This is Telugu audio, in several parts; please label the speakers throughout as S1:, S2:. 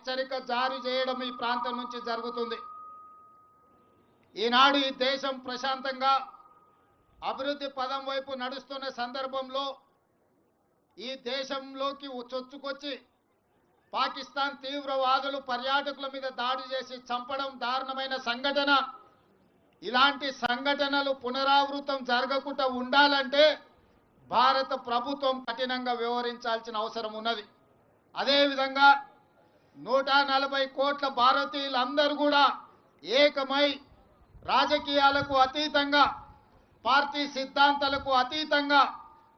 S1: హెచ్చరిక జారీ చేయడం ఈ ప్రాంతం నుంచి జరుగుతుంది. ఈనాడు ఈ దేశం ప్రశాంతంగా అభివృద్ధి పదం వైపు నడుస్తున్న సందర్భంలో ఈ దేశంలోకి చొచ్చుకొచ్చి పాకిస్తాన్ తీవ్రవాదులు పర్యాటకుల మీద దాడి చేసి చంపడం దారుణమైన సంఘటన. ఇలాంటి సంఘటనలు పునరావృతం జరగకుండా ఉండాలంటే భారత ప్రభుత్వం కఠినంగా వ్యవహరించాల్సిన అవసరం ఉన్నది. అదేవిధంగా 140 కోట్ల భారతీయులందరూ కూడా ఏకమై రాజకీయాలకు అతీతంగా పార్టీ సిద్ధాంతాలకు అతీతంగా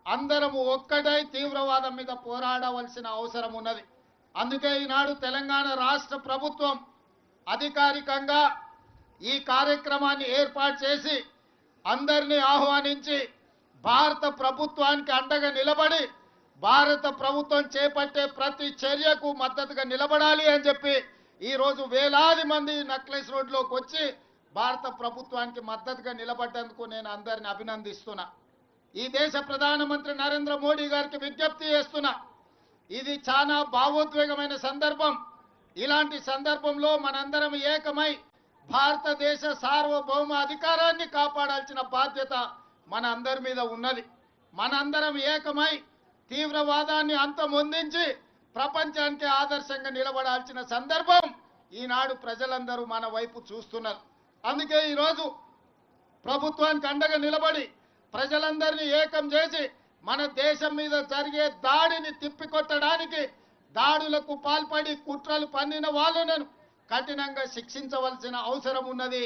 S1: అందరము ఒక్కటై తీవ్రవాదం మీద పోరాడవలసిన అవసరం ఉన్నది. అందుకే ఈనాడు తెలంగాణ రాష్ట్ర ప్రభుత్వం అధికారికంగా ఈ కార్యక్రమాన్ని ఏర్పాటు చేసి అందరినీ ఆహ్వానించి భారత ప్రభుత్వానికి అండగా నిలబడి భారత ప్రభుత్వం చేపట్టే ప్రతి చర్యకు మద్దతుగా నిలబడాలి అని చెప్పి ఈరోజు వేలాది మంది నక్లెస్ రోడ్లోకి వచ్చి భారత ప్రభుత్వానికి మద్దతుగా నిలబడ్డందుకు నేను అందరిని అభినందిస్తున్నా. ఈ దేశ ప్రధానమంత్రి నరేంద్ర మోడీ గారికి విజ్ఞప్తి చేస్తున్నా. ఇది చాలా భావోద్వేగమైన సందర్భం. ఇలాంటి సందర్భంలో మనందరం ఏకమై భారతదేశ సార్వభౌమ అధికారాన్ని కాపాడాల్సిన బాధ్యత మన అందరి మీద ఉన్నది. మనందరం ఏకమై తీవ్రవాదాన్ని అంతమొందించి ప్రపంచానికి ఆదర్శంగా నిలబడాల్సిన సందర్భం ఈనాడు ప్రజలందరూ మన వైపు చూస్తున్నారు. అందుకే ఈరోజు ప్రభుత్వానికి అండగా నిలబడి ప్రజలందరినీ ఏకం చేసి మన దేశం మీద జరిగే దాడిని తిప్పికొట్టడానికి దాడులకు పాల్పడి కుట్రలు పన్నిన వాళ్ళను కఠినంగా శిక్షించవలసిన అవసరం ఉన్నది.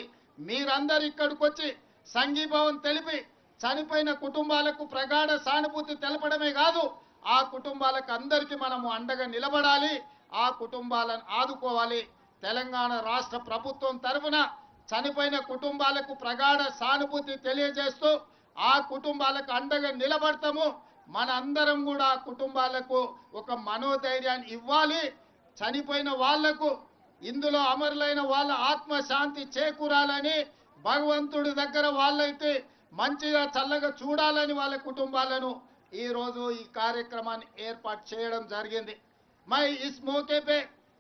S1: మీరందరూ ఇక్కడికి వచ్చి సంఘీభావం తెలిపి చనిపోయిన కుటుంబాలకు ప్రగాఢ సానుభూతి తెలపడమే కాదు, ఆ కుటుంబాలకు అందరికీ మనము అండగా నిలబడాలి, ఆ కుటుంబాలను ఆదుకోవాలి. తెలంగాణ రాష్ట్ర ప్రభుత్వం తరఫున చనిపోయిన కుటుంబాలకు ప్రగాఢ సానుభూతి తెలియజేస్తూ ఆ కుటుంబాలకు అండగా నిలబడతాము. మన అందరం కూడా ఆ కుటుంబాలకు ఒక మనోధైర్యాన్ని ఇవ్వాలి. చనిపోయిన వాళ్లకు ఇందులో అమరులైన వాళ్ళ ఆత్మశాంతి చేకూరాలని భగవంతుడి దగ్గర వాళ్ళైతే మంచిగా చల్లగా చూడాలని వాళ్ళ కుటుంబాలను ఈరోజు ఈ కార్యక్రమాన్ని ఏర్పాటు చేయడం జరిగింది. मैं इस मौके पे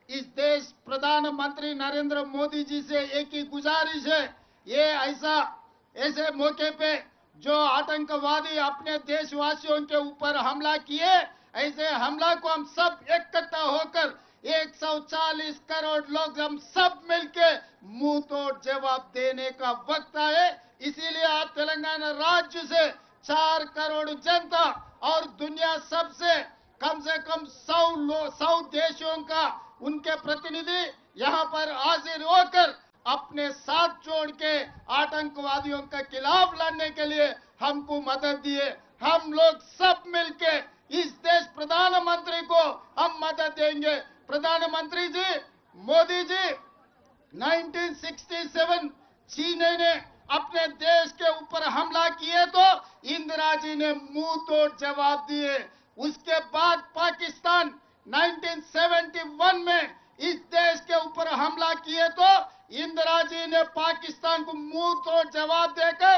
S1: इस देश प्रधानमंत्री नरेंद्र मोदी जी से एक ही गुजारिश है, ये ऐसे मौके पे जो आतंकवादी अपने देशवासियों के ऊपर हमला किए, ऐसे हमला को हम सब इकट्ठा होकर 140 करोड़ लोग हम सब मिलके मुंह तोड़ जवाब देने का वक्त आए। इसीलिए आज तेलंगाना राज्य से 4 करोड़ जनता और दुनिया सबसे कम 100 देशों का उनके प्रतिनिधि यहाँ पर हाजिर होकर अपने साथ जोड़ के आतंकवादियों के खिलाफ लड़ने के लिए हमको मदद दिए। हम लोग सब मिलके इस देश प्रधानमंत्री को हम मदद देंगे। प्रधानमंत्री जी मोदी जी 1967 चीन ने अपने देश के ऊपर हमला किए तो इंदिरा जी ने मुंह तोड़ जवाब दिए। उसके बाद पाकिस्तान 1971 में इस देश के ऊपर हमला किए तो इंदिरा जी ने पाकिस्तान को मुंह तोड़ जवाब देकर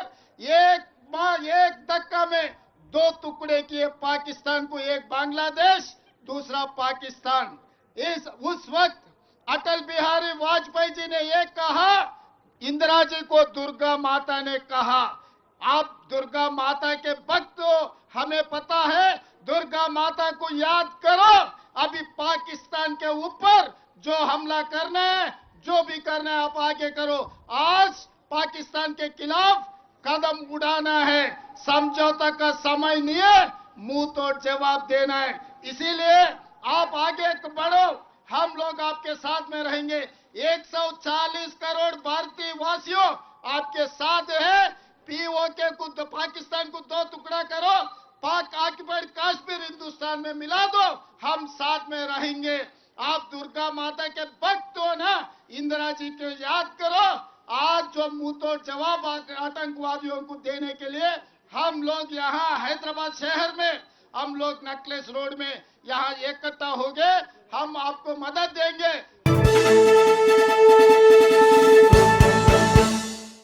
S1: एक धक्का में 2 टुकड़े किए पाकिस्तान को, एक बांग्लादेश दूसरा पाकिस्तान। उस वक्त अटल बिहारी वाजपेयी जी ने ये कहा, इंदिरा जी को दुर्गा माता ने कहा, आप दुर्गा माता के भक्त हो, हमें पता है, दुर्गा माता को याद करो। अभी पाकिस्तान के ऊपर जो हमला करना है, जो भी करना है आप आगे करो। आज पाकिस्तान के खिलाफ कदम उठाना है, समझौता का समय नहीं है, मुंह तोड़ जवाब देना है। इसीलिए आप आगे बढ़ो, हम लोग आपके साथ में रहेंगे। 140 करोड़ भारतीय वासियों आपके साथ है। पीओके को पाकिस्तान को 2 टुकड़ा करो, पाक ऑक्युपाइड कश्मीर हिंदुस्तान में मिला दो, हम साथ में रहेंगे। आप दुर्गा माता के भक्त हो ना, इंदिरा जी को याद करो। आज जो मुंह तोड़ जवाब आतंकवादियों को देने के लिए हम लोग यहाँ हैदराबाद शहर में, हम लोग नक्लेस रोड में यहाँ इकट्ठा हो गए, हम आपको मदद देंगे।